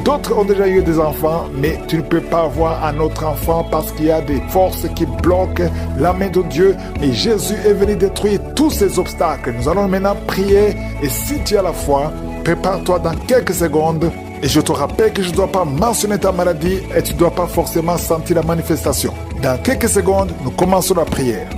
D'autres ont déjà eu des enfants, mais tu ne peux pas avoir un autre enfant parce qu'il y a des forces qui bloquent la main de Dieu. Mais Jésus est venu détruire tous ces obstacles. Nous allons maintenant prier. Et si tu as la foi, prépare-toi dans quelques secondes. Et je te rappelle que je ne dois pas mentionner ta maladie et tu ne dois pas forcément sentir la manifestation. Dans quelques secondes, nous commençons la prière.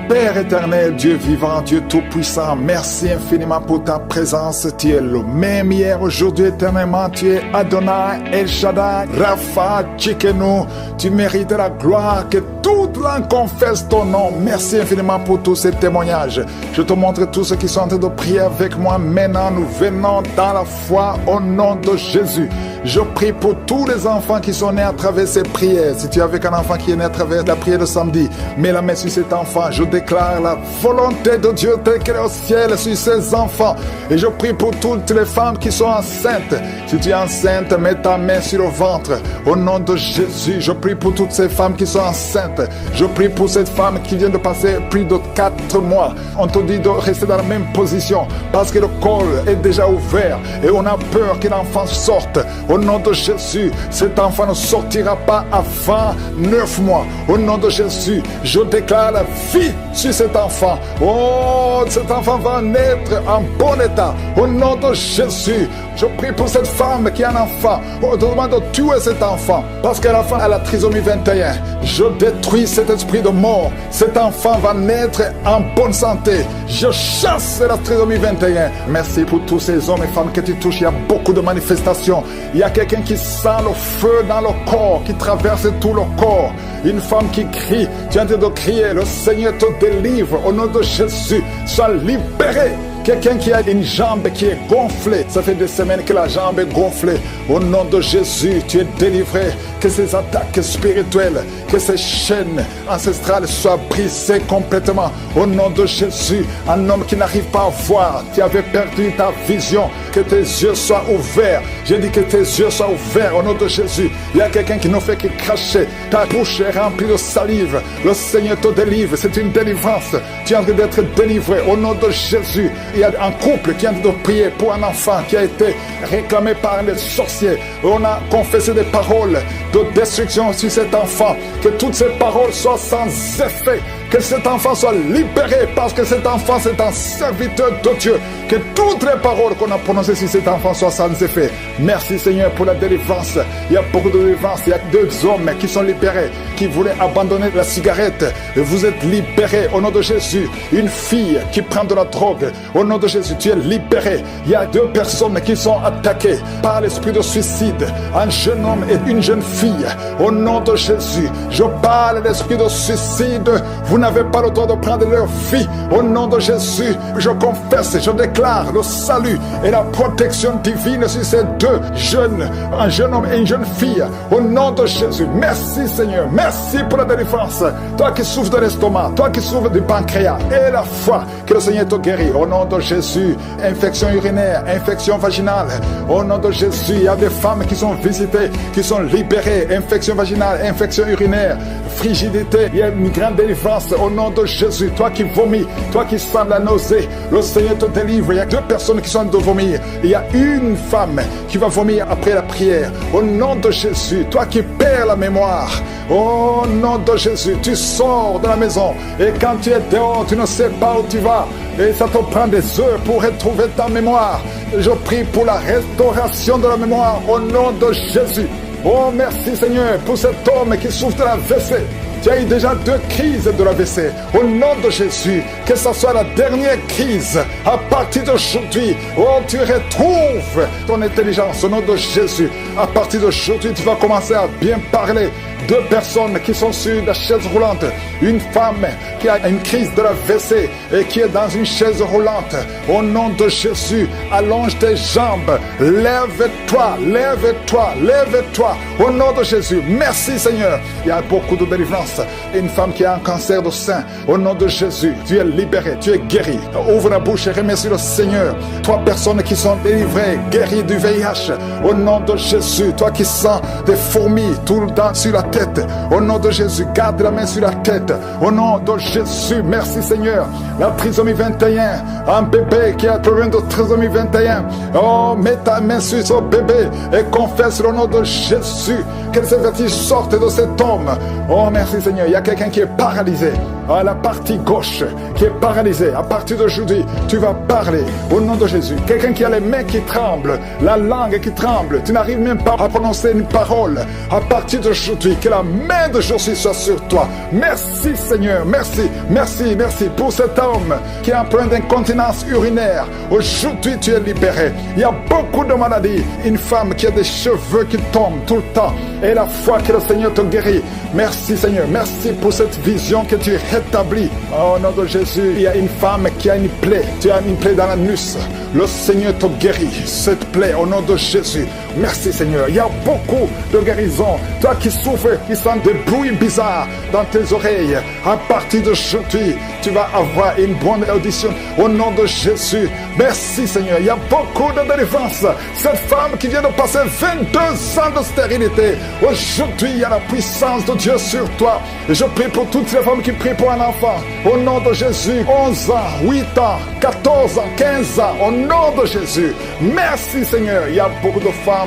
Père éternel, Dieu vivant, Dieu tout-puissant, merci infiniment pour ta présence. Tu es le même hier, aujourd'hui, éternellement. Tu es Adonai, El Shaddai, Rapha, Tsidkenu. Tu mérites la gloire, que toute langue confesse ton nom. Merci infiniment pour tous ces témoignages. Je te montre tous ceux qui sont en train de prier avec moi. Maintenant, nous venons dans la foi au nom de Jésus. Je prie pour tous les enfants qui sont nés à travers ces prières. Si tu es avec un enfant qui est né à travers la prière de samedi, mets la main sur cet enfant. Je déclare la volonté de Dieu telle qu'elle est au ciel sur ces enfants. Et je prie pour toutes les femmes qui sont enceintes. Si tu es enceinte, mets ta main sur le ventre. Au nom de Jésus, je prie pour toutes ces femmes qui sont enceintes. Je prie pour cette femme qui vient de passer plus de 4 mois. On te dit de rester dans la même position parce que le col est déjà ouvert et on a peur que l'enfant sorte. Au nom de Jésus, cet enfant ne sortira pas avant 9 mois. Au nom de Jésus, je déclare la vie sur cet enfant. Oh, cet enfant va naître en bon état. Au nom de Jésus, je prie pour cette femme qui a un enfant. On te demande de tuer cet enfant parce que l'enfant a la trisomie 21. Je détruis cet esprit de mort. Cet enfant va naître en bonne santé. Je chasse la trisomie 21. Merci pour tous ces hommes et femmes que tu touches. Il y a beaucoup de manifestations. Il y a quelqu'un qui sent le feu dans le corps, qui traverse tout le corps. Une femme qui crie. Tu es en train de crier. Le Seigneur te délivre. Au nom de Jésus, sois libéré. Quelqu'un qui a une jambe qui est gonflée. Ça fait des semaines que la jambe est gonflée. Au nom de Jésus, tu es délivré. Que ces attaques spirituelles, que ces chaînes ancestrales soient brisées complètement. Au nom de Jésus, un homme qui n'arrive pas à voir, qui avait perdu ta vision, que tes yeux soient ouverts. J'ai dit que tes yeux soient ouverts au nom de Jésus. Il y a quelqu'un qui ne fait que cracher. Ta bouche est remplie de salive. Le Seigneur te délivre. C'est une délivrance. Tu es en train d'être délivré au nom de Jésus. Il y a un couple qui est en train de prier pour un enfant qui a été réclamé par les sorciers. On a confessé des paroles de destruction sur cet enfant. Que toutes ces paroles soient sans effet. Que cet enfant soit libéré parce que cet enfant c'est un serviteur de Dieu. Que toutes les paroles qu'on a prononcées sur cet enfant soient sans effet. Merci Seigneur pour la délivrance. Il y a beaucoup de délivrance. Il y a 2 hommes qui sont libérés, qui voulaient abandonner la cigarette. Et vous êtes libérés au nom de Jésus. Une fille qui prend de la drogue. Au nom de Jésus, tu es libéré. Il y a 2 personnes qui sont attaquées par l'esprit de suicide. Un jeune homme et une jeune fille. Au nom de Jésus, je parle l'esprit de suicide. Vous n'avez pas le droit de prendre leur vie. Au nom de Jésus, je confesse, je déclare le salut et la protection divine sur ces 2 jeunes, un jeune homme et une jeune fille. Au nom de Jésus, merci Seigneur, merci pour la délivrance. Toi qui souffres de l'estomac, toi qui souffres du pancréas, et la foi, que le Seigneur te guérit. Au nom de Jésus, infection urinaire, infection vaginale. Au nom de Jésus, il y a des femmes qui sont visitées, qui sont libérées. Infection vaginale, infection urinaire, frigidité. Il y a une grande délivrance. Au nom de Jésus, toi qui vomis, toi qui sens la nausée, le Seigneur te délivre. Il y a 2 personnes qui sont en train de vomir. Il y a une femme qui va vomir après la prière. Au nom de Jésus, toi qui perds la mémoire, au nom de Jésus, tu sors de la maison et quand tu es dehors, tu ne sais pas où tu vas et ça te prend des heures pour retrouver ta mémoire. Je prie pour la restauration de la mémoire au nom de Jésus. Oh, merci Seigneur pour cet homme qui souffre de la l'AVC. Tu as eu déjà 2 crises de l'AVC. Au nom de Jésus, que ce soit la dernière crise, à partir d'aujourd'hui, oh, tu retrouves ton intelligence au nom de Jésus. À partir d'aujourd'hui, tu vas commencer à bien parler. 2 personnes qui sont sur la chaise roulante. Une femme qui a une crise de l'AVC et qui est dans une chaise roulante. Au nom de Jésus, allonge tes jambes. Lève-toi, lève-toi, lève-toi. Au nom de Jésus, merci Seigneur. Il y a beaucoup de délivrance. délivrance. Une femme qui a un cancer de sein, au nom de Jésus, tu es libéré, tu es guéri. Ouvre la bouche et remercie le Seigneur. 3 personnes qui sont délivrées, guéries du VIH, au nom de Jésus. Toi qui sens des fourmis tout le temps sur la tête, au nom de Jésus, garde la main sur la tête, au nom de Jésus. Merci Seigneur. La trisomie 21, un bébé qui a un problème de trisomie 21, oh, mets ta main sur ce bébé et confesse le nom de Jésus, que ces vertiges sortent de cet homme. Oh merci Seigneur. Il y a quelqu'un qui est paralysé à la partie gauche, qui est paralysé. À partir d'aujourd'hui, tu vas parler au nom de Jésus. Quelqu'un qui a les mains qui tremblent, la langue qui tremble, tu n'arrives même pas à prononcer une parole. À partir d'aujourd'hui, que la main de Jésus soit sur toi. Merci Seigneur, merci, merci, merci pour cet homme qui a un problème d'incontinence urinaire. Aujourd'hui, tu es libéré. Il y a beaucoup de maladies. Une femme qui a des cheveux qui tombent tout le temps, et la foi que le Seigneur te guérit. Merci Seigneur, merci pour cette vision que tu rétablis. Au nom de Jésus, il y a une femme qui a une plaie. Tu as une plaie dans l'anus. Le Seigneur te guérit cette plaie au nom de Jésus. Merci Seigneur. Il y a beaucoup de guérisons. Toi qui souffres, qui sens des bruits bizarres dans tes oreilles, à partir d'aujourd'hui, tu vas avoir une bonne audition au nom de Jésus. Merci Seigneur. Il y a beaucoup de délivrance. Cette femme qui vient de passer 22 ans de stérilité, aujourd'hui il y a la puissance de Dieu sur toi. Et je prie pour toutes les femmes qui prient pour un enfant. Au nom de Jésus, 11 ans, 8 ans, 14 ans, 15 ans, au nom de Jésus. Merci Seigneur. Il y a beaucoup de femmes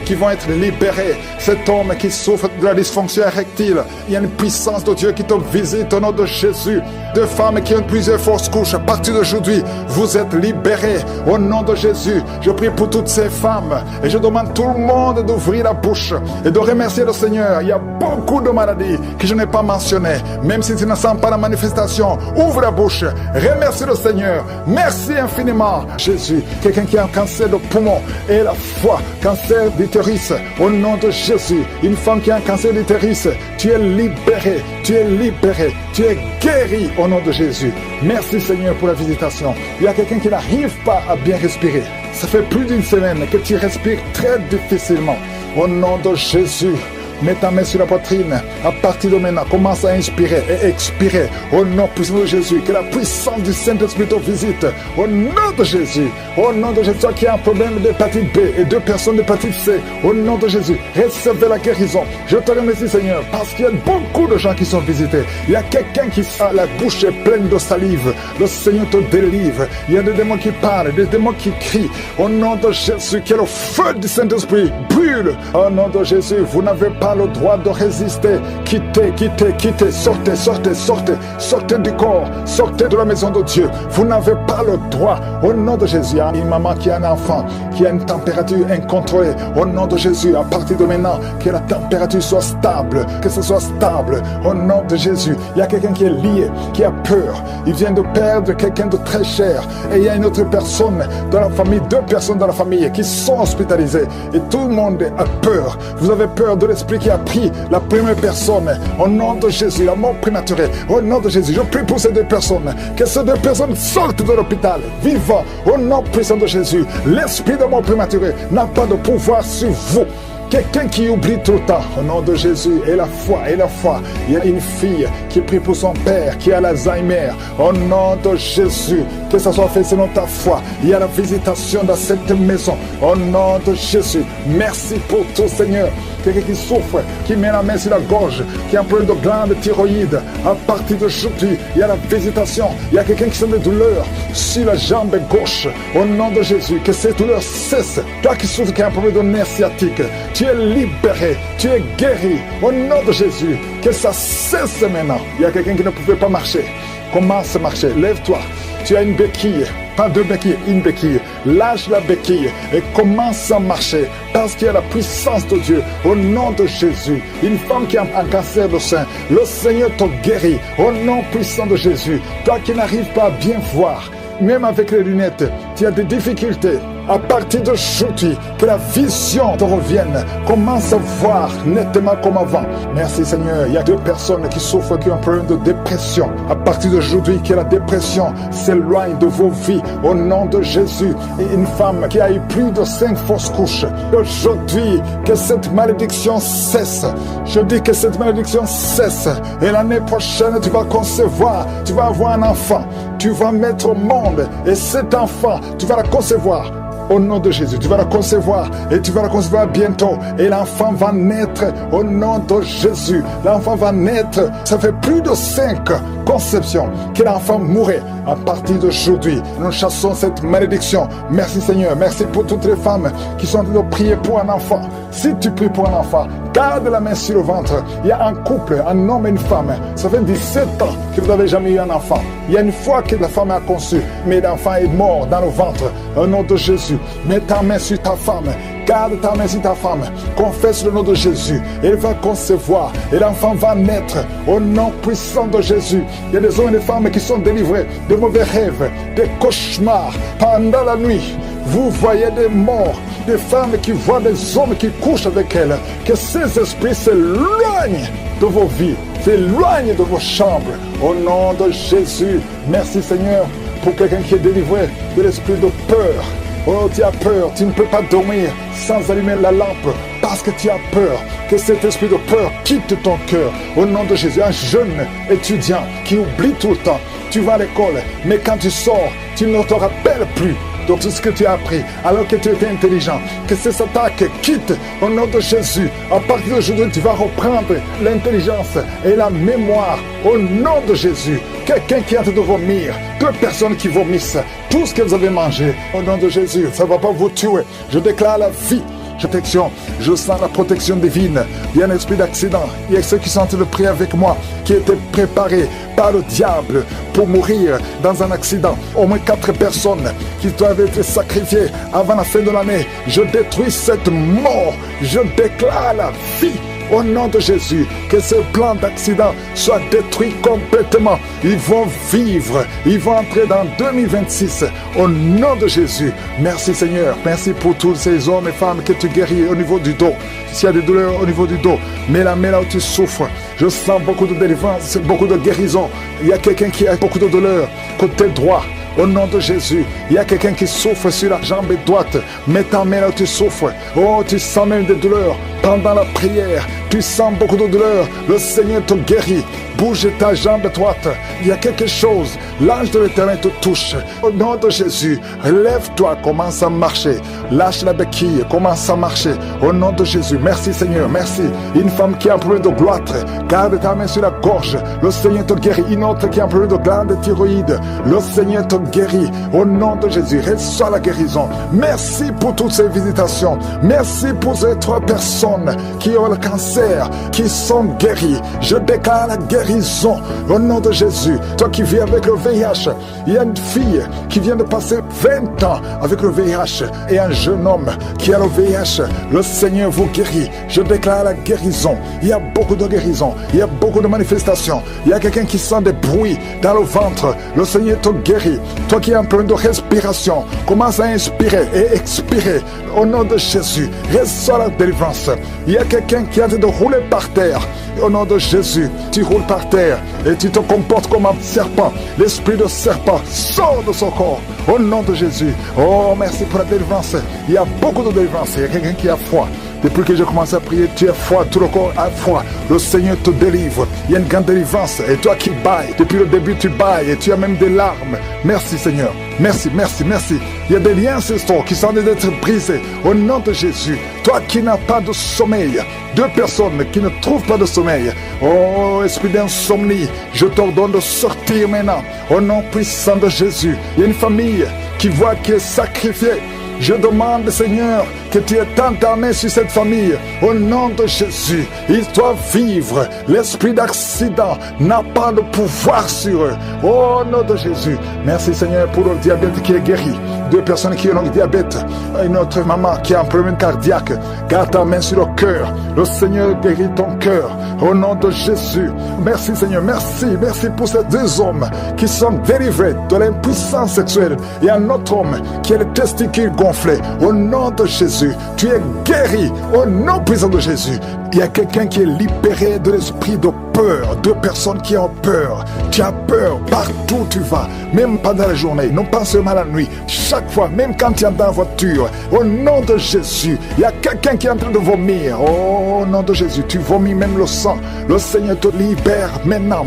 qui vont être libérées. Cet homme qui souffre de la dysfonction érectile, il y a une puissance de Dieu qui te visite au nom de Jésus. De femmes qui ont plusieurs fausses couches, à partir d'aujourd'hui, vous êtes libérés au nom de Jésus. Je prie pour toutes ces femmes et je demande tout le monde d'ouvrir la bouche et de remercier le Seigneur. Il y a beaucoup de maladies que je n'ai pas mentionnées. Même si tu ne sens pas la manifestation, ouvre la bouche, remercie le Seigneur. Merci infiniment Jésus. Quelqu'un qui a un cancer de poumon et la foi, cancer d'utérus, au nom de Jésus. Une femme qui a un cancer d'utérus, tu es libéré, tu es libéré, tu es guéri au nom de Jésus. Merci Seigneur pour la visitation. Il y a quelqu'un qui n'arrive pas à bien respirer. Ça fait plus d'une semaine que tu respires très difficilement. Au nom de Jésus, mets ta main sur la poitrine. À partir de maintenant, commence à inspirer et expirer. Au nom puissant de Jésus, que la puissance du Saint-Esprit te visite. Au nom de Jésus. Au nom de Jésus, toi qui as un problème d'hépatite B et 2 personnes d'hépatite C. Au nom de Jésus, recevez la guérison. Je te remercie Seigneur, parce qu'il y a beaucoup de gens qui sont visités. Il y a quelqu'un qui a la bouche pleine de salive. Le Seigneur te délivre. Il y a des démons qui parlent, des démons qui crient. Au nom de Jésus, que le feu du Saint-Esprit brûle. Au nom de Jésus, vous n'avez pas le droit de résister. Quittez, quittez, quittez, sortez, sortez, sortez, sortez du corps, sortez de la maison de Dieu. Vous n'avez pas le droit. Au nom de Jésus, il y a une maman qui a un enfant, qui a une température incontrôlée. Au nom de Jésus, à partir de maintenant, que la température soit stable, que ce soit stable. Au nom de Jésus, il y a quelqu'un qui est lié, qui a peur. Il vient de perdre quelqu'un de très cher. Et il y a une autre personne dans la famille, 2 personnes dans la famille qui sont hospitalisées. Et tout le monde a peur. Vous avez peur de l'esprit qui a pris la première personne. Au nom de Jésus, la mort prématurée. Au nom de Jésus, je prie pour ces 2 personnes. Que ces 2 personnes sortent de l'hôpital, vivant. Au nom puissant de Jésus, l'esprit de mort prématurée n'a pas de pouvoir sur vous. Quelqu'un qui oublie tout le temps, au nom de Jésus, et la foi, et la foi. Il y a une fille qui prie pour son père, qui a l'Alzheimer. Au nom de Jésus, que ça soit fait selon ta foi. Il y a la visitation dans cette maison. Au nom de Jésus, merci pour tout, Seigneur. Quelqu'un qui souffre, qui met la main sur la gorge, qui a un problème de glande thyroïde. À partir d'aujourd'hui, il y a la visitation. Il y a quelqu'un qui sent des douleurs sur la jambe gauche. Au nom de Jésus, que ces douleurs cessent. Toi qui souffres, qui a un problème de nerf sciatique, tu es libéré, tu es guéri. Au nom de Jésus, que ça cesse maintenant. Il y a quelqu'un qui ne pouvait pas marcher. Commence à marcher, lève-toi. Tu as une béquille, pas 2 béquilles, une béquille. Lâche la béquille et commence à marcher parce qu'il y a la puissance de Dieu. Au nom de Jésus, une femme qui a un cancer de sein, le Seigneur te guérit. Au nom puissant de Jésus, toi qui n'arrives pas à bien voir, même avec les lunettes, tu as des difficultés. À partir d'aujourd'hui, que la vision te revienne. Commence à voir nettement comme avant. Merci Seigneur. Il y a 2 personnes qui souffrent, qui ont un problème de dépression. À partir d'aujourd'hui, que la dépression s'éloigne de vos vies. Au nom de Jésus. Et une femme qui a eu plus de 5 fausses couches. Aujourd'hui, que cette malédiction cesse. Je dis que cette malédiction cesse. Et l'année prochaine, tu vas concevoir. Tu vas avoir un enfant. Tu vas mettre au monde. Et cet enfant, tu vas la concevoir. Au nom de Jésus, tu vas la concevoir et tu vas la concevoir bientôt. Et l'enfant va naître au nom de Jésus. L'enfant va naître. Ça fait plus de 5 conceptions que l'enfant mourrait. À partir d'aujourd'hui, nous chassons cette malédiction. Merci Seigneur. Merci pour toutes les femmes qui sont en train de prier pour un enfant. Si tu pries pour un enfant, garde la main sur le ventre. Il y a un couple, un homme et une femme. Ça fait 17 ans que vous n'avez jamais eu un enfant. Il y a une fois que la femme a conçu, mais l'enfant est mort dans le ventre. Au nom de Jésus, mets ta main sur ta femme. Garde ta main sur ta femme. Confesse le nom de Jésus. Elle va concevoir. Et l'enfant va naître. Au nom puissant de Jésus. Il y a des hommes et des femmes qui sont délivrés de mauvais rêves, des cauchemars. Pendant la nuit, vous voyez des morts. Des femmes qui voient des hommes qui couchent avec elles. Que ces esprits s'éloignent de vos vies. S'éloignent de vos chambres. Au nom de Jésus. Merci Seigneur pour quelqu'un qui est délivré de l'esprit de peur. Oh, tu as peur, tu ne peux pas dormir sans allumer la lampe parce que tu as peur. Que cet esprit de peur quitte ton cœur. Au nom de Jésus, un jeune étudiant qui oublie tout le temps. Tu vas à l'école, mais quand tu sors, tu ne te rappelles plus de tout ce que tu as appris alors que tu étais intelligent. Que ces attaques quittent au nom de Jésus. À partir d'aujourd'hui, tu vas reprendre l'intelligence et la mémoire au nom de Jésus. Quelqu'un qui est en train de vomir, 2 personnes qui vomissent tout ce que vous avez mangé au nom de Jésus, ça ne va pas vous tuer. Je déclare la vie. Protection, je sens la protection divine. Il y a un esprit d'accident. Il y a ceux qui sont en train de prier avec moi, qui étaient préparés par le diable pour mourir dans un accident. Au moins 4 personnes qui doivent être sacrifiées avant la fin de l'année. Je détruis cette mort. Je déclare la vie. Au nom de Jésus, que ce plan d'accident soit détruit complètement. Ils vont vivre, ils vont entrer dans 2026. Au nom de Jésus, merci Seigneur. Merci pour tous ces hommes et femmes que tu guéris au niveau du dos. S'il y a des douleurs au niveau du dos, mets la main là où tu souffres. Je sens beaucoup de délivrance, beaucoup de guérison. Il y a quelqu'un qui a beaucoup de douleurs côté droit. Au nom de Jésus, il y a quelqu'un qui souffre sur la jambe droite. Mets ta main là où tu souffres. Oh, tu sens même des douleurs. Pendant la prière, tu sens beaucoup de douleurs. Le Seigneur te guérit. Bouge ta jambe droite. Il y a quelque chose. L'ange de l'Éternel te touche. Au nom de Jésus, lève-toi, commence à marcher. Lâche la béquille, commence à marcher. Au nom de Jésus, merci Seigneur, merci. Une femme qui a un problème de gloître, garde ta main sur la gorge. Le Seigneur te guérit. Une autre qui a un problème de glande thyroïde, le Seigneur te guérit. Au nom de Jésus, reçois la guérison. Merci pour toutes ces visitations. Merci pour ces 3 personnes qui ont le cancer, qui sont guéries. Je déclare la guérison au nom de Jésus. Toi qui vis avec le VIH, il y a une fille qui vient de passer 20 ans avec le VIH et un jeune homme qui a le VIH. Le Seigneur vous guérit. Je déclare la guérison. Il y a beaucoup de guérison. Il y a beaucoup de manifestations. Il y a quelqu'un qui sent des bruits dans le ventre. Le Seigneur te guérit. Toi qui as un problème de respiration, commence à inspirer et expirer au nom de Jésus. Reçois la délivrance. Il y a quelqu'un qui est en train de rouler par terre. Au nom de Jésus, tu roules par terre et tu te comportes comme un serpent. L'esprit de serpent sort de son corps. Au nom de Jésus. Oh, merci pour la délivrance. Il y a beaucoup de délivrance. Il y a quelqu'un qui a froid. Depuis que je commence à prier, tu as froid, tout le corps a froid. Le Seigneur te délivre. Il y a une grande délivrance. Et toi qui bailles, depuis le début tu bailles et tu as même des larmes. Merci Seigneur. Merci, merci, merci. Il y a des liens ancestraux qui sont en train d'être brisés. Au nom de Jésus. Toi qui n'as pas de sommeil. 2 personnes qui ne trouvent pas de sommeil. Oh, esprit d'insomnie, je t'ordonne de sortir maintenant. Au nom puissant de Jésus. Il y a une famille qui voit qui est sacrifiée. Je demande, Seigneur, que tu étends ta main sur cette famille. Au nom de Jésus, ils doivent vivre. L'esprit d'accident n'a pas de pouvoir sur eux. Au nom de Jésus. Merci, Seigneur, pour le diabète qui est guéri. 2 personnes qui ont le diabète. Une autre maman qui a un problème cardiaque. Garde ta main sur le cœur. Le Seigneur guérit ton cœur. Au nom de Jésus. Merci, Seigneur. Merci. Merci pour ces 2 hommes qui sont délivrés de l'impuissance sexuelle. Et un autre homme qui a les testicules gonflé. Au nom de Jésus, tu es guéri. Au nom puissant de Jésus, il y a quelqu'un qui est libéré de l'esprit de peur, de personnes qui ont peur. Tu as peur partout où tu vas, même pendant la journée, non pas seulement la nuit, chaque fois, même quand tu es dans la voiture. Au nom de Jésus, il y a quelqu'un qui est en train de vomir. Au nom de Jésus, tu vomis même le sang. Le Seigneur te libère maintenant.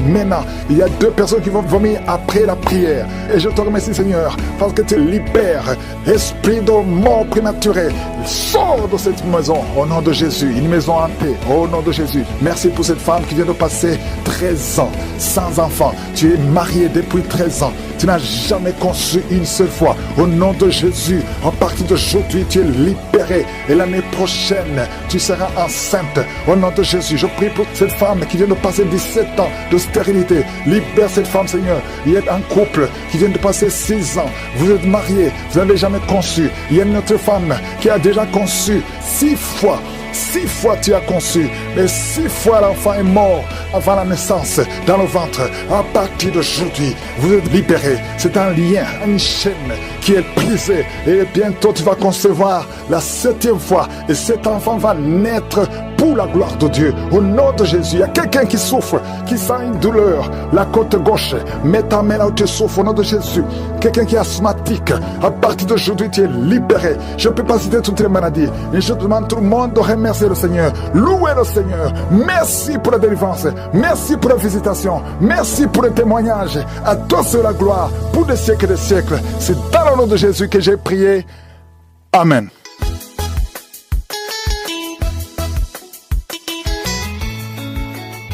Il y a 2 personnes qui vont vomir après la prière. Et je te remercie, Seigneur, parce que tu libères esprit de mort prématuré. Sors de cette maison au nom de Jésus, une maison hantée au nom de Jésus. Merci pour cette femme qui vient de passer 13 ans sans enfant. Tu es marié depuis 13 ans. Tu n'as jamais conçu une seule fois. Au nom de Jésus, à partir d'aujourd'hui, tu es libéré. Et l'année prochaine, tu seras enceinte. Au nom de Jésus, je prie pour cette femme qui vient de passer 17 ans de stérilité. Libère cette femme, Seigneur. Il y a un couple qui vient de passer 6 ans. Vous êtes mariés, vous n'avez jamais conçu. Il y a une autre femme qui a déjà conçu 6 fois. 6 fois tu as conçu, mais 6 fois l'enfant est mort avant la naissance dans le ventre. À partir d'aujourd'hui, vous êtes libérés. C'est un lien, une chaîne qui est brisée. Et bientôt tu vas concevoir la 7e fois. Et cet enfant va naître pour la gloire de Dieu. Au nom de Jésus, il y a quelqu'un qui souffre, qui sent une douleur. La côte gauche, mets ta main là où tu souffres au nom de Jésus. Quelqu'un qui est asthmatique, à partir d'aujourd'hui tu es libéré. Je ne peux pas citer toutes les maladies, mais je demande tout le monde de remercier le Seigneur. Louez le Seigneur. Merci pour la délivrance. Merci pour la visitation. Merci pour le témoignage. À toi c'est la gloire pour des siècles et des siècles. C'est dans le nom de Jésus que j'ai prié. Amen.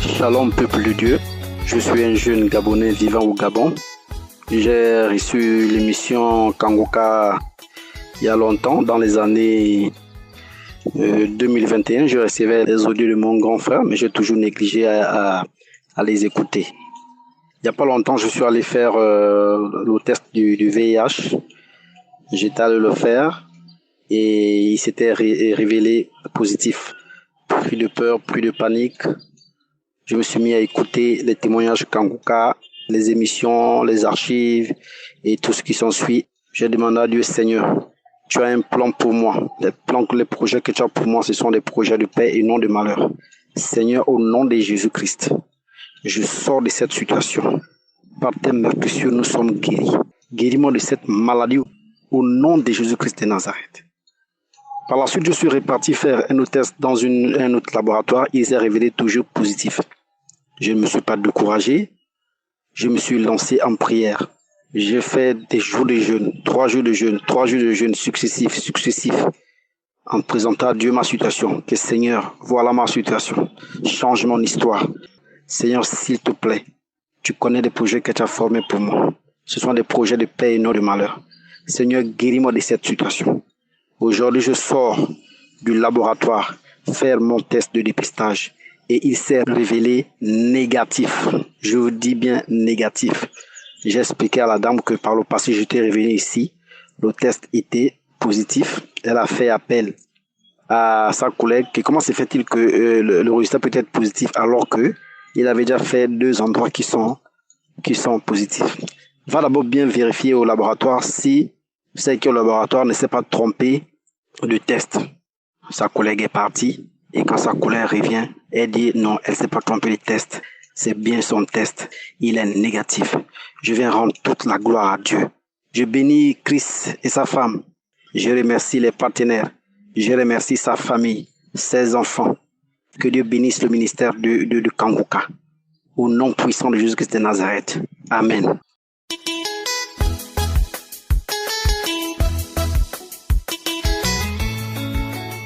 Shalom peuple de Dieu, je suis un jeune Gabonais vivant au Gabon. J'ai reçu l'émission Kangoka il y a longtemps, dans les années 2021. Je recevais les audios de mon grand frère, mais j'ai toujours négligé à les écouter. Il n'y a pas longtemps, je suis allé faire le test du VIH. J'étais allé le faire et il s'était révélé positif. Plus de peur, plus de panique. Je me suis mis à écouter les témoignages Kangoka, les émissions, les archives et tout ce qui s'ensuit. J'ai demandé à Dieu, Seigneur, tu as un plan pour moi. Les projets que tu as pour moi, ce sont des projets de paix et non de malheur. Seigneur, au nom de Jésus-Christ, je sors de cette situation. Par tes mains précieuses, nous sommes guéris. Guéris-moi de cette maladie au nom de Jésus-Christ de Nazareth. Par la suite, je suis reparti faire un autre test dans un autre laboratoire. Il s'est révélé toujours positif. Je ne me suis pas découragé. Je me suis lancé en prière. J'ai fait des jours de jeûne, 3 jours de jeûne successifs, en présentant à Dieu ma situation. Que Seigneur, voilà ma situation. Change mon histoire. Seigneur, s'il te plaît, tu connais des projets que tu as formés pour moi. Ce sont des projets de paix et non de malheur. Seigneur, guéris-moi de cette situation. Aujourd'hui, je sors du laboratoire faire mon test de dépistage et il s'est révélé négatif. Je vous dis bien négatif. J'ai expliqué à la dame que par le passé, j'étais revenu ici. Le test était positif. Elle a fait appel à sa collègue. Comment se fait-il que le résultat peut être positif alors que il avait déjà fait 2 endroits qui sont positifs. Va d'abord bien vérifier au laboratoire si c'est que le laboratoire ne s'est pas trompé de test. Sa collègue est partie et quand sa collègue revient, elle dit non, elle ne s'est pas trompée de test. C'est bien son test. Il est négatif. Je viens rendre toute la gloire à Dieu. Je bénis Christ et sa femme. Je remercie les partenaires. Je remercie sa famille, ses enfants. Que Dieu bénisse le ministère de Kangoka. Au nom puissant de Jésus-Christ de Nazareth. Amen.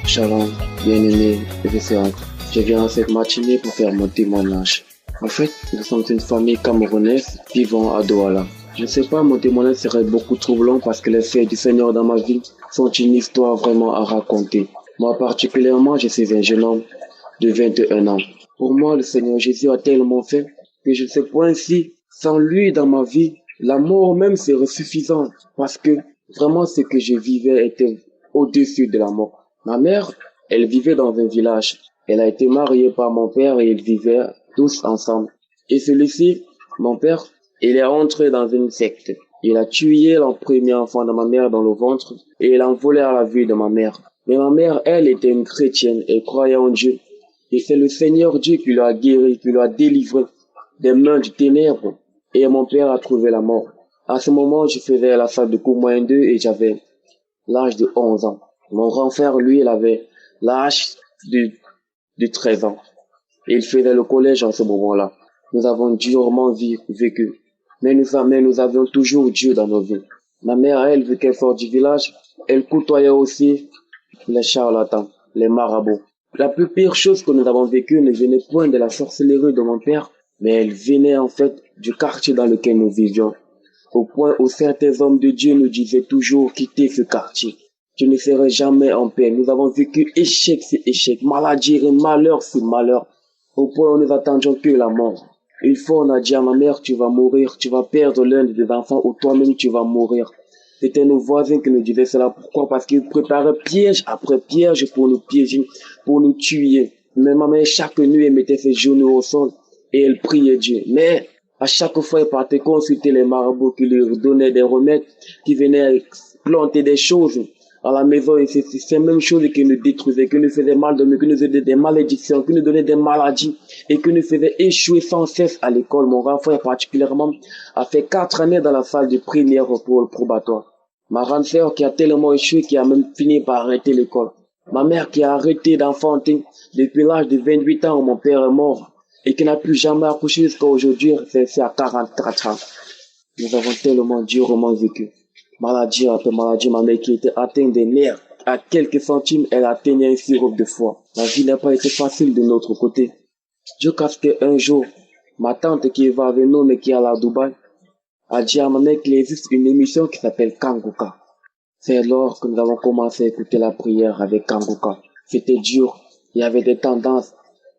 Shalom, bien-aimé professeur. Je viens en cette matinée pour faire mon témoignage. En fait, nous sommes une famille camerounaise vivant à Douala. Je ne sais pas, mon témoignage serait beaucoup troublant parce que les faits du Seigneur dans ma vie sont une histoire vraiment à raconter. Moi particulièrement, je suis un jeune homme de 21 ans. Pour moi, le Seigneur Jésus a tellement fait que je ne sais point si, sans lui dans ma vie, la mort même serait suffisante parce que vraiment ce que je vivais était au-dessus de la mort. Ma mère, elle vivait dans un village. Elle a été mariée par mon père et ils vivaient tous ensemble. Et celui-ci, mon père, il est entré dans une secte. Il a tué le premier enfant de ma mère dans le ventre et il a volé à la vie de ma mère. Mais ma mère, elle, était une chrétienne et croyait en Dieu. Et c'est le Seigneur Dieu qui l'a guéri, qui l'a délivré des mains du ténèbre. Et mon père a trouvé la mort. À ce moment, je faisais la salle de cours moyen 2 et j'avais l'âge de 11 ans. Mon grand frère, lui, il avait l'âge de 13 ans. Et il faisait le collège en ce moment-là. Nous avons durement vécu. Mais nous avions toujours Dieu dans nos vies. Ma mère, elle, vu qu'elle sort du village, elle côtoyait aussi les charlatans, les marabouts. La plus pire chose que nous avons vécue ne venait point de la sorcellerie de mon père, mais elle venait en fait du quartier dans lequel nous vivions. Au point où certains hommes de Dieu nous disaient toujours quitter ce quartier. Tu ne serais jamais en paix. Nous avons vécu échec sur échec, maladie et malheur sur malheur. Au point où nous attendions que la mort. Une fois, on a dit à ma mère, tu vas mourir, tu vas perdre l'un de tes enfants ou toi-même tu vas mourir. C'était nos voisins qui nous disaient cela. Pourquoi? Parce qu'ils préparaient piège après piège pour nous piéger, pour nous tuer. Mais ma mère, chaque nuit, elle mettait ses genoux au sol et elle priait Dieu. Mais à chaque fois, elle partait consulter les marabouts qui lui donnaient des remèdes, qui venaient planter des choses à la maison. Et c'est ces mêmes choses qui nous détruisaient, qui nous faisaient mal de nous, qui nous faisaient des malédictions, qui nous donnaient des maladies et qui nous faisaient échouer sans cesse à l'école. Mon grand frère particulièrement a fait 4 années dans la salle de primaire pour le probatoire. Ma grande sœur qui a tellement échoué qui a même fini par arrêter l'école. Ma mère qui a arrêté d'enfanter depuis l'âge de 28 ans où mon père est mort et qui n'a plus jamais accouché jusqu'à aujourd'hui, c'est à 44 ans. Nous avons tellement durement vécu. Maladie après maladie, ma mère qui était atteinte des nerfs. À quelques centimes, elle a tenu un sirop de foie. La vie n'a pas été facile de notre côté. Jusqu'à ce qu'un jour, ma tante qui va avec nous mais qui est à Dubaï, a dit à ma mère qu'il existe une émission qui s'appelle Kanguka. C'est alors que nous avons commencé à écouter la prière avec Kanguka. C'était dur, il y avait des tendances,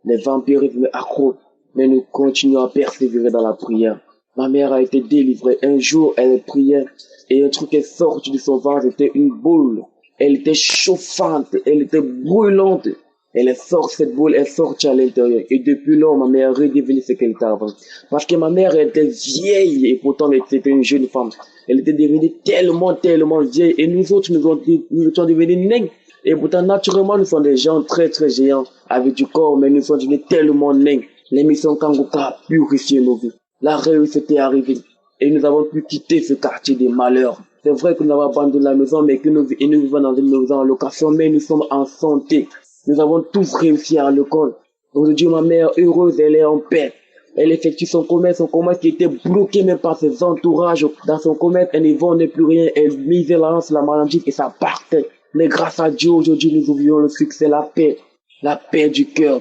des vampirismes accros, mais nous continuons à persévérer dans la prière. Ma mère a été délivrée. Un jour, elle priait et un truc est sorti de son ventre, c'était une boule. Elle était chauffante, elle était brûlante. Elle sort cette boule, elle sort à l'intérieur. Et depuis lors, ma mère est redevenue ce qu'elle était avant. Parce que ma mère elle était vieille et pourtant c'était une jeune femme. Elle était devenue tellement vieille. Et nous autres, nous étions devenus nains. Et pourtant, naturellement, nous sommes des gens très géants avec du corps, mais nous sommes devenus tellement nains. L'émission Kanguka a purifié nos vies. La réussite est arrivée. Et nous avons pu quitter ce quartier des malheurs. C'est vrai que nous avons abandonné la maison, mais que nous vivons dans une maison en location, mais nous sommes en santé. Nous avons tous réussi à l'école. Aujourd'hui, ma mère, heureuse, elle est en paix. Elle effectue son commerce qui était bloqué même par ses entourages. Dans son commerce, elle ne vendait plus rien. Elle misait la maladie et ça partait. Mais grâce à Dieu, aujourd'hui, nous oublions le succès, la paix du cœur.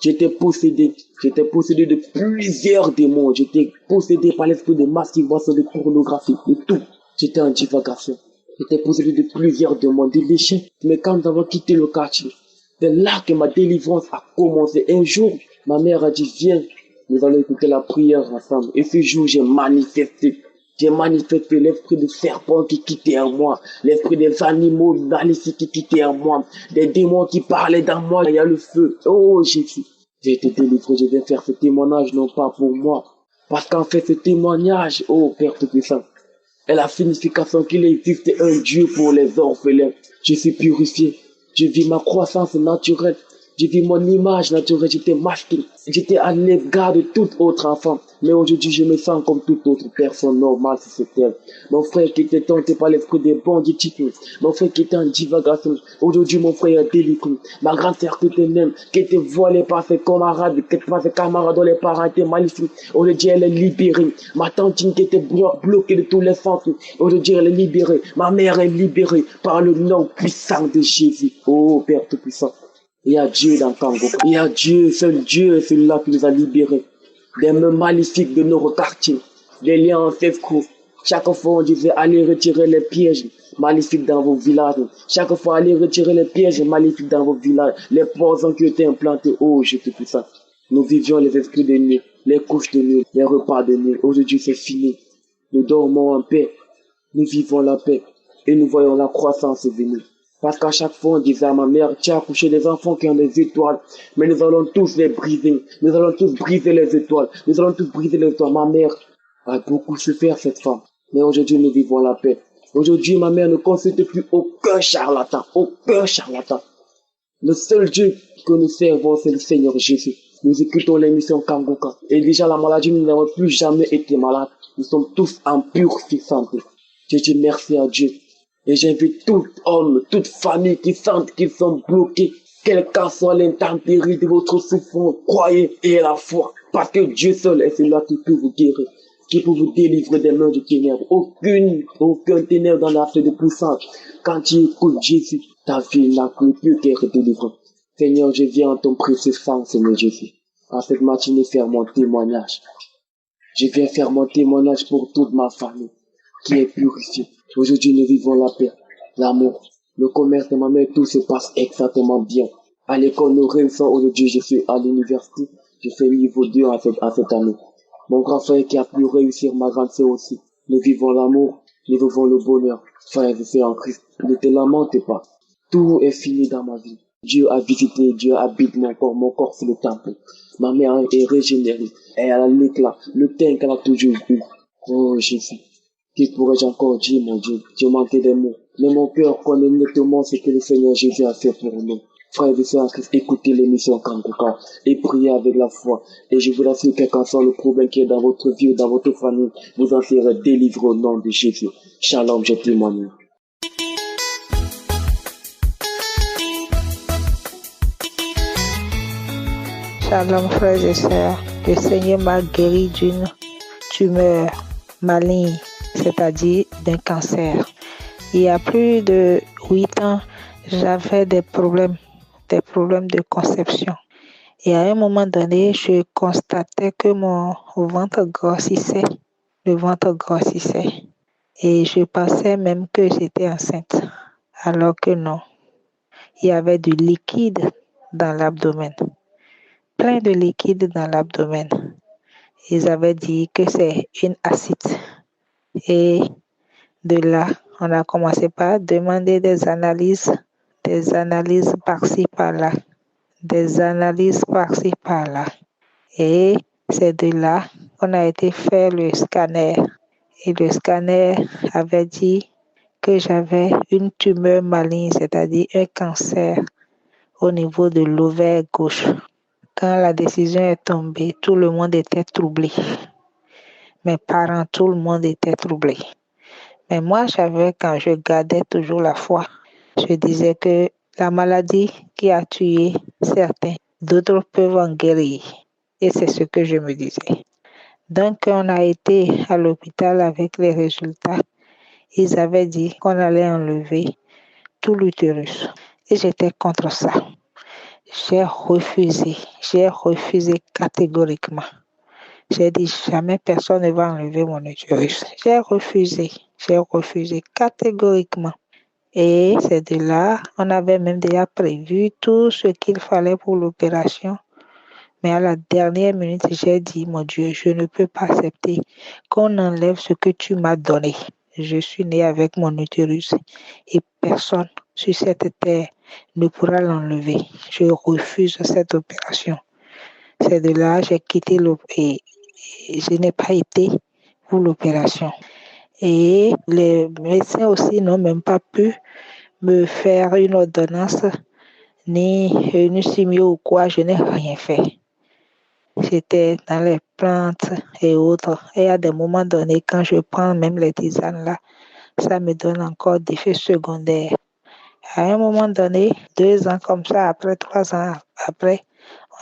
J'étais possédé de plusieurs démons. J'étais possédé par l'esprit de masturbation, de pornographie, de tout. J'étais en divagation. J'étais possédé de plusieurs démons, de l'échec. Mais quand nous avons quitté le quartier, c'est là que ma délivrance a commencé. Un jour, ma mère a dit, viens, nous allons écouter la prière ensemble. Et ce jour, j'ai manifesté l'esprit de serpent qui quittait en moi, l'esprit des animaux maléfiques qui quittait en moi, des démons qui parlaient dans moi. Il y a le feu. Oh Jésus, j'ai été délivré. Je vais faire ce témoignage non pas pour moi, parce qu'en fait ce témoignage, oh Père Tout-Puissant, est la signification qu'il existe un Dieu pour les orphelins. Je suis purifié. Je vis ma croissance naturelle. Je vis mon image naturelle. J'étais masqué. J'étais à l'égard de tout autre enfant. Mais aujourd'hui, je me sens comme toute autre personne normale sur cette terre. Mon frère qui était tenté par l'esprit des banditisme. Mon frère qui était en divagation. Aujourd'hui, mon frère est délivré. Ma grande sœur qui était même, qui était voilée par ses camarades, dont les parents étaient maléfiques. Aujourd'hui, elle est libérée. Ma tante qui était bloquée de tous les sens. Aujourd'hui, elle est libérée. Ma mère est libérée par le nom puissant de Jésus. Oh, Père Tout-Puissant. Il y a Dieu dans Congo. Il y a Dieu, seul Dieu, celui-là qui nous a libérés. Des mains maléfiques de nos quartiers, des liens ancestraux. Chaque fois, on disait, allez retirer les pièges maléfiques dans vos villages. Chaque fois, allez retirer les pièges maléfiques dans vos villages. Les poisons qui étaient implantés. Oh, je te prie ça. Nous vivions les esprits de nuit, les couches de nuit, les repas de nuit. Aujourd'hui, c'est fini. Nous dormons en paix. Nous vivons la paix. Et nous voyons la croissance venir. Parce qu'à chaque fois, on disait à ma mère, tu as accouché des enfants qui ont des étoiles, mais nous allons tous les briser. Nous allons tous briser les étoiles. Nous allons tous briser les étoiles. Ma mère a beaucoup souffert, cette femme. Mais aujourd'hui, nous vivons la paix. Aujourd'hui, ma mère ne consulte plus aucun charlatan, aucun charlatan. Le seul Dieu que nous servons, c'est le Seigneur Jésus. Nous écoutons l'émission Kangoka. Et déjà, la maladie, nous n'avons plus jamais été malades. Nous sommes tous en pure santé. Je dis merci à Dieu. Et j'invite tout homme, toute famille qui sentent qu'ils sont bloqués, quelle qu'en soit l'intempérie de votre souffrance, croyez et ayez la foi. Parce que Dieu seul est celui qui peut vous guérir, qui peut vous délivrer des mains du ténèbres. Aucun ténèbre dans l'acte de puissance. Quand tu écoutes Jésus, ta vie n'a plus qu'être délivrée. Seigneur, je viens en ton précieux sang, Seigneur Jésus. En cette matinée, faire mon témoignage. Je viens faire mon témoignage pour toute ma famille qui est purifiée. Aujourd'hui, nous vivons la paix, l'amour, le commerce de ma mère, tout se passe exactement bien. À l'école, nous réussissons aujourd'hui, je suis à l'université, je fais niveau 2 en cette année. Mon grand frère qui a pu réussir, ma grande sœur aussi. Nous vivons l'amour, nous vivons le bonheur. Frères et sœurs en Christ, ne te lamente pas. Tout est fini dans ma vie. Dieu a visité, Dieu habite mon corps c'est le temple. Ma mère est régénérée, elle a l'éclat, le teint qu'elle a toujours eu. Oh Jésus, que pourrais-je encore dire, mon Dieu? Je manquais des mots. Mais mon cœur connaît nettement ce que le Seigneur Jésus a fait pour nous. Frères et sœurs en Christ, écoutez l'émission Kangoka et priez avec la foi. Et je vous assure, quel qu'en soit le problème qui est dans votre vie ou dans votre famille, vous en serez délivrés au nom de Jésus. Shalom, je témoigne. Shalom frères et sœurs, le Seigneur m'a guéri d'une tumeur maligne, c'est-à-dire d'un cancer. Il y a plus de 8 ans, j'avais des problèmes de conception. Et à un moment donné, je constatais que mon ventre grossissait, le ventre grossissait. Et je pensais même que j'étais enceinte, alors que non. Il y avait du liquide dans l'abdomen. Plein de liquide dans l'abdomen. Ils avaient dit que c'est une acide. Et de là, on a commencé par demander des analyses par-ci par-là, Et c'est de là qu'on a été faire le scanner. Et le scanner avait dit que j'avais une tumeur maligne, c'est-à-dire un cancer au niveau de l'ovaire gauche. Quand la décision est tombée, tout le monde était troublé. Mes parents, tout le monde était troublé. Mais moi, quand je gardais toujours la foi, je disais que la maladie qui a tué certains, d'autres peuvent en guérir. Et c'est ce que je me disais. Donc, on a été à l'hôpital avec les résultats. Ils avaient dit qu'on allait enlever tout l'utérus. Et j'étais contre ça. J'ai refusé catégoriquement. J'ai dit jamais personne ne va enlever mon utérus. J'ai refusé catégoriquement. Et c'est de là, on avait même déjà prévu tout ce qu'il fallait pour l'opération. Mais à la dernière minute, j'ai dit, mon Dieu, je ne peux pas accepter qu'on enlève ce que tu m'as donné. Je suis née avec mon utérus et personne sur cette terre ne pourra l'enlever. Je refuse cette opération. C'est de là que j'ai quitté et je n'ai pas été pour l'opération. Et les médecins aussi n'ont même pas pu me faire une ordonnance ni une chimio ou quoi, je n'ai rien fait. J'étais dans les plantes et autres. Et à des moments donnés, quand je prends même les tisanes là, ça me donne encore des effets secondaires. À un moment donné, 2 ans comme ça, après 3 ans après,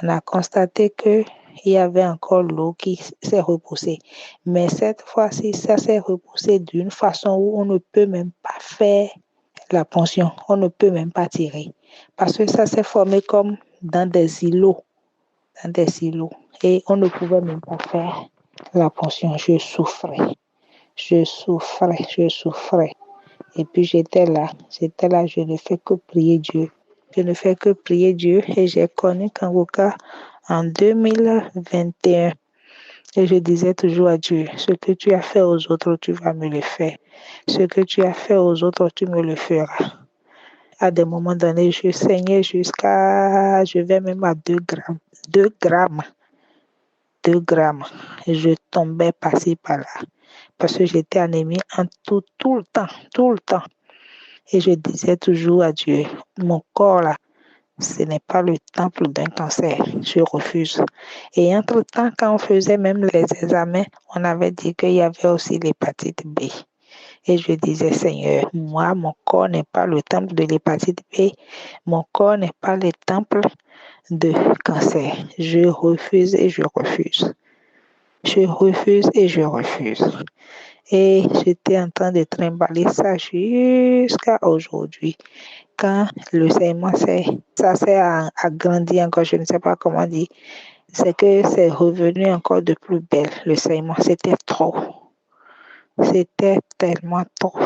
on a constaté que il y avait encore l'eau qui s'est repoussée. Mais cette fois-ci, ça s'est repoussé d'une façon où on ne peut même pas faire la ponction. On ne peut même pas tirer. Parce que ça s'est formé comme dans des îlots. Et on ne pouvait même pas faire la ponction. Je souffrais. Et puis j'étais là, je ne fais que prier Dieu. Et j'ai connu Kangoka en 2021. Et je disais toujours à Dieu, ce que tu as fait aux autres, tu vas me le faire. Ce que tu as fait aux autres, tu me le feras. À des moments donnés, je saignais je vais même à 2 grammes. 2 grammes. Et je tombais par-ci par-là. parce que j'étais anémie en tout le temps. Et je disais toujours à Dieu, mon corps là, ce n'est pas le temple d'un cancer, je refuse. Et entre-temps, quand on faisait même les examens, on avait dit qu'il y avait aussi l'hépatite B. Et je disais, Seigneur, moi, mon corps n'est pas le temple de l'hépatite B, mon corps n'est pas le temple de cancer. Je refuse et je refuse. Je refuse et je refuse. Et j'étais en train de trimballer ça jusqu'à aujourd'hui. Quand le saignement s'est agrandi encore, je ne sais pas comment dire, c'est que c'est revenu encore de plus belle. Le saignement, c'était trop. C'était tellement trop.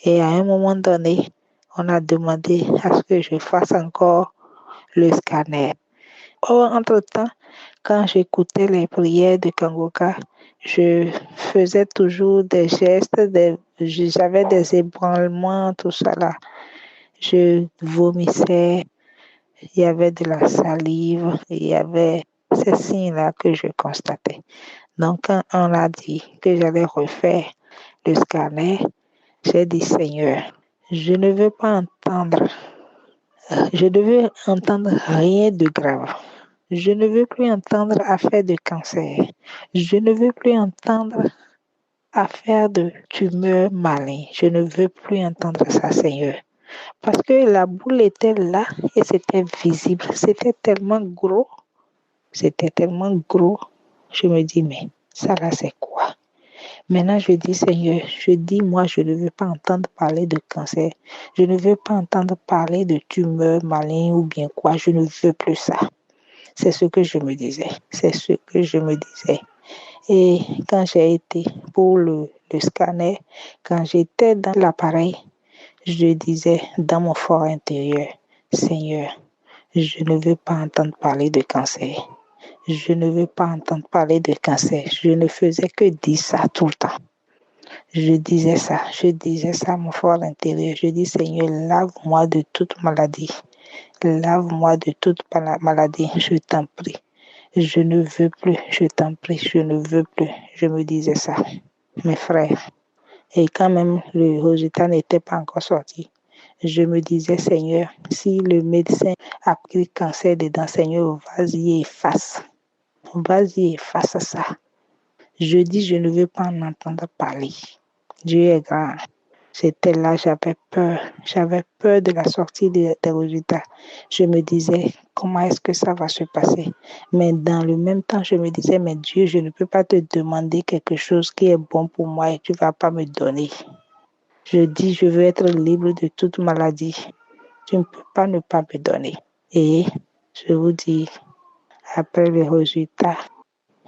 Et à un moment donné, on a demandé à ce que je fasse encore le scanner. Entre-temps, quand j'écoutais les prières de Kangoka, je faisais toujours des gestes, j'avais des ébranlements, tout ça là. Je vomissais, il y avait de la salive, il y avait ces signes-là que je constatais. Donc, quand on a dit que j'allais refaire le scanner, j'ai dit, Seigneur, je ne veux pas entendre rien de grave. Je ne veux plus entendre affaire de cancer. Je ne veux plus entendre affaire de tumeur maligne. Je ne veux plus entendre ça, Seigneur. Parce que la boule était là et c'était visible. C'était tellement gros. Je me dis, mais ça là, c'est quoi? Maintenant, je dis, Seigneur, moi, je ne veux pas entendre parler de cancer. Je ne veux pas entendre parler de tumeur maligne ou bien quoi. Je ne veux plus ça. C'est ce que je me disais. Et quand j'ai été pour le scanner, quand j'étais dans l'appareil, je disais dans mon fort intérieur, Seigneur, je ne veux pas entendre parler de cancer. Je ne veux pas entendre parler de cancer. Je ne faisais que dire ça tout le temps. Je disais ça, mon fort intérieur. Je dis, Seigneur, lave-moi de toute maladie. Lave-moi de toute maladie, je t'en prie. Je ne veux plus, je t'en prie, je ne veux plus. Je me disais ça, mes frères. Et quand même le résultat n'était pas encore sorti, je me disais, Seigneur, si le médecin a pris le cancer dedans, Seigneur, vas-y, efface. Vas-y, efface ça. Je dis, je ne veux pas en entendre parler. Dieu est grand. J'étais là, j'avais peur. J'avais peur de la sortie des résultats. Je me disais, comment est-ce que ça va se passer? Mais dans le même temps, je me disais, mais Dieu, je ne peux pas te demander quelque chose qui est bon pour moi et tu ne vas pas me donner. Je dis, je veux être libre de toute maladie. Tu ne peux pas ne pas me donner. Et je vous dis, après les résultats,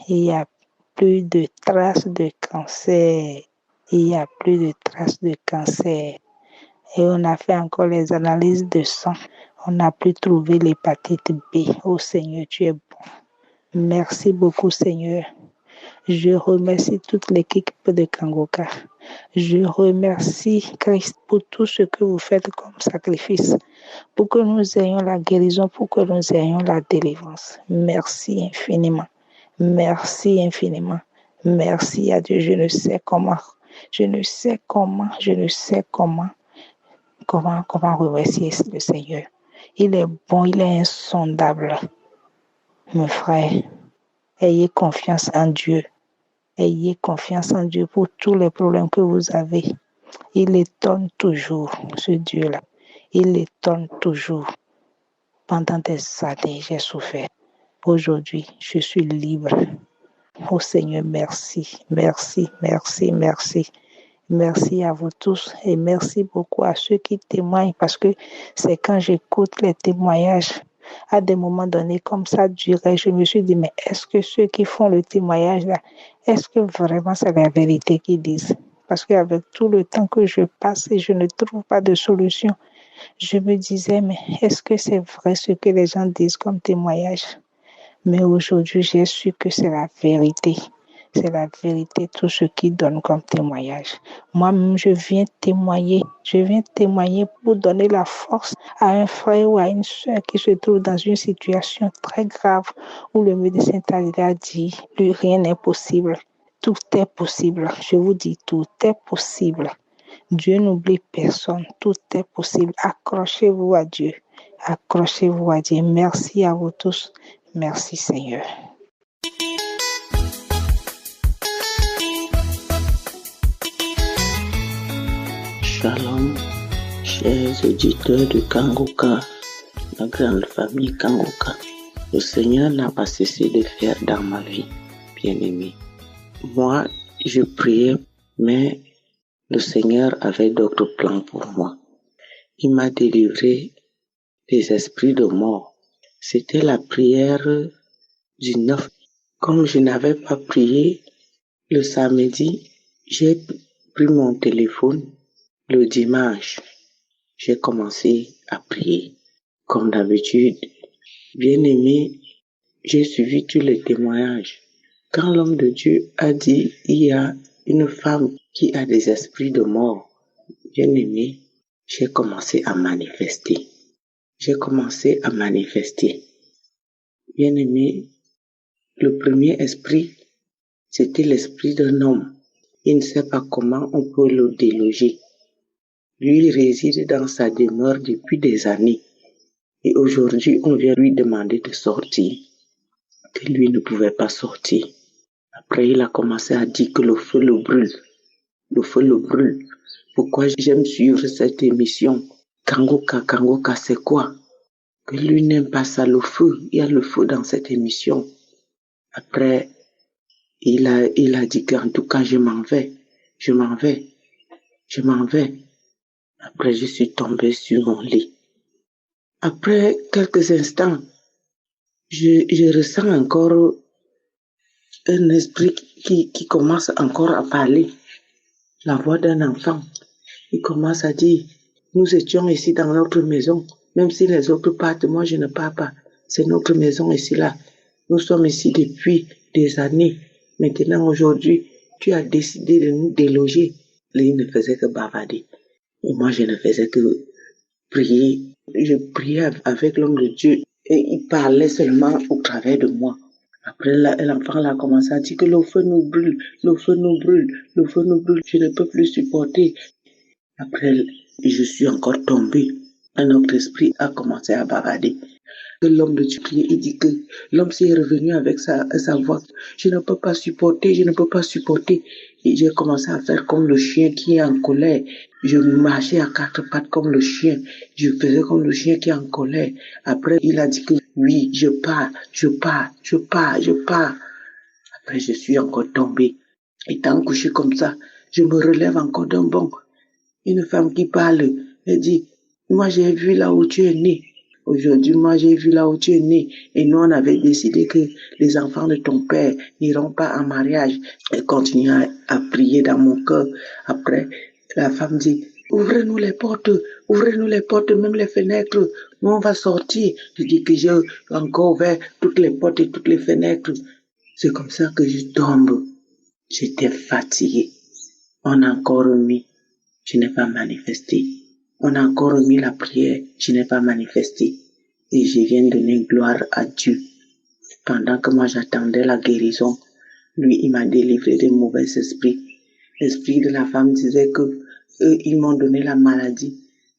il n'y a plus de traces de cancer. Il n'y a plus de traces de cancer. Et on a fait encore les analyses de sang. On n'a plus trouvé l'hépatite B. Oh Seigneur, tu es bon. Merci beaucoup Seigneur. Je remercie toute l'équipe de Kangoka. Je remercie Christ pour tout ce que vous faites comme sacrifice, pour que nous ayons la guérison, pour que nous ayons la délivrance. Merci infiniment. Merci infiniment. Merci à Dieu. Je ne sais comment remercier le Seigneur. Il est bon, il est insondable. Mes frères, ayez confiance en Dieu. Ayez confiance en Dieu pour tous les problèmes que vous avez. Il étonne toujours, ce Dieu-là. Il étonne toujours. Pendant des années, j'ai souffert. Aujourd'hui, je suis libre. Oh Seigneur, merci. Merci à vous tous et merci beaucoup à ceux qui témoignent parce que c'est quand j'écoute les témoignages à des moments donnés comme ça durait, je me suis dit mais est-ce que ceux qui font le témoignage là, est-ce que vraiment c'est la vérité qu'ils disent? Parce qu'avec tout le temps que je passe et je ne trouve pas de solution, je me disais mais est-ce que c'est vrai ce que les gens disent comme témoignage? Mais aujourd'hui, j'ai su que c'est la vérité. C'est la vérité, tout ce qui donne comme témoignage. Moi-même, je viens témoigner pour donner la force à un frère ou à une soeur qui se trouve dans une situation très grave où le médecin t'a dit, plus rien n'est possible. tout est possible. Je vous dis, tout est possible. Dieu n'oublie personne. Tout est possible. Accrochez-vous à Dieu. Accrochez-vous à Dieu. Merci à vous tous. Merci Seigneur. Shalom, chers auditeurs de Kangoka, la grande famille Kangoka. Le Seigneur n'a pas cessé de faire dans ma vie, bien-aimé. Moi, je priais, mais le Seigneur avait d'autres plans pour moi. Il m'a délivré des esprits de mort. C'était la prière du 9. Comme je n'avais pas prié le samedi, j'ai pris mon téléphone. Le dimanche, j'ai commencé à prier. Comme d'habitude, bien-aimé, j'ai suivi tous les témoignages. Quand l'homme de Dieu a dit, il y a une femme qui a des esprits de mort, bien-aimé, j'ai commencé à manifester. Bien-aimé, le premier esprit, c'était l'esprit d'un homme. Il ne sait pas comment on peut le déloger. Lui réside dans sa demeure depuis des années. Et aujourd'hui, on vient lui demander de sortir. Que lui ne pouvait pas sortir. Après, il a commencé à dire que le feu le brûle. Le feu le brûle. Pourquoi j'aime suivre cette émission? Kangoka, c'est quoi? Que lui n'aime pas ça, le feu. Il y a le feu dans cette émission. Après, il a dit qu'en tout cas, je m'en vais. Après, je suis tombée sur mon lit. Après quelques instants, je ressens encore un esprit qui commence encore à parler. La voix d'un enfant. Il commence à dire, nous étions ici dans notre maison. Même si les autres partent, moi je ne pars pas. C'est notre maison ici là. Nous sommes ici depuis des années. Maintenant, aujourd'hui, tu as décidé de nous déloger. Là, il ne faisait que bavarder. Et moi, je ne faisais que prier. Je priais avec l'homme de Dieu et il parlait seulement au travers de moi. Après, l'enfant a commencé à dire que le feu nous brûle. Je ne peux plus supporter. Après, je suis encore tombée. Un autre esprit a commencé à bavarder. L'homme de Dieu priait, il dit que l'homme s'est revenu avec sa voix. Je ne peux pas supporter. Et j'ai commencé à faire comme le chien qui est en colère. Je marchais à quatre pattes comme le chien. Je faisais comme le chien qui est en colère. Après, il a dit que oui, je pars. Après, je suis encore tombée. Étant couché comme ça, je me relève encore d'un bond. Une femme qui parle, elle dit, moi j'ai vu là où tu es né. Aujourd'hui, moi j'ai vu là où tu es né. Et nous, on avait décidé que les enfants de ton père n'iront pas en mariage. Elle continue à prier dans mon cœur. Après, la femme dit, ouvrez-nous les portes, même les fenêtres. Nous, on va sortir. Je dis que j'ai encore ouvert toutes les portes et toutes les fenêtres. C'est comme ça que je tombe. J'étais fatiguée. On a encore remis. Je n'ai pas manifesté. On a encore remis la prière. Je n'ai pas manifesté. Et je viens donner gloire à Dieu. Pendant que moi j'attendais la guérison, lui, il m'a délivré des mauvais esprits. L'esprit de la femme disait que eux, ils m'ont donné la maladie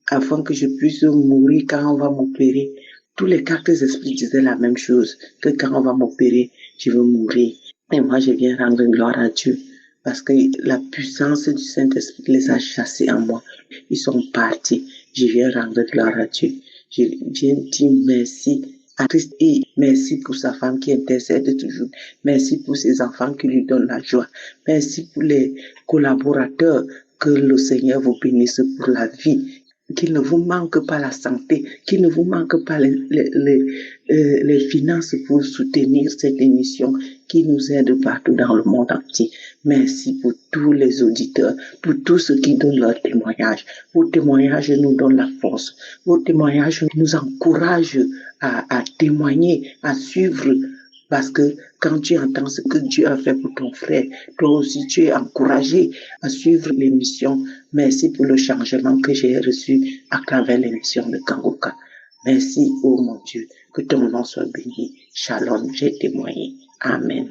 afin que je puisse mourir quand on va m'opérer. Tous les quatre esprits disaient la même chose, que quand on va m'opérer, je veux mourir. Et moi, je viens rendre gloire à Dieu parce que la puissance du Saint-Esprit les a chassés en moi. Ils sont partis. Je viens rendre gloire à Dieu. Je viens dire merci à Christ et merci pour sa femme qui intercède toujours. Merci pour ses enfants qui lui donnent la joie. Merci pour les collaborateurs. Que le Seigneur vous bénisse pour la vie. Qu'il ne vous manque pas la santé. Qu'il ne vous manque pas les finances pour soutenir cette émission qui nous aide partout dans le monde entier. Merci pour tous les auditeurs, pour tous ceux qui donnent leur témoignage. Vos témoignages nous donnent la force. Vos témoignages nous encouragent à témoigner, à suivre. Parce que quand tu entends ce que Dieu a fait pour ton frère, toi aussi tu es encouragé à suivre l'émission. Merci pour le changement que j'ai reçu à travers l'émission de Kangoka. Merci, oh mon Dieu, que ton nom soit béni. Shalom, j'ai témoigné. Amen.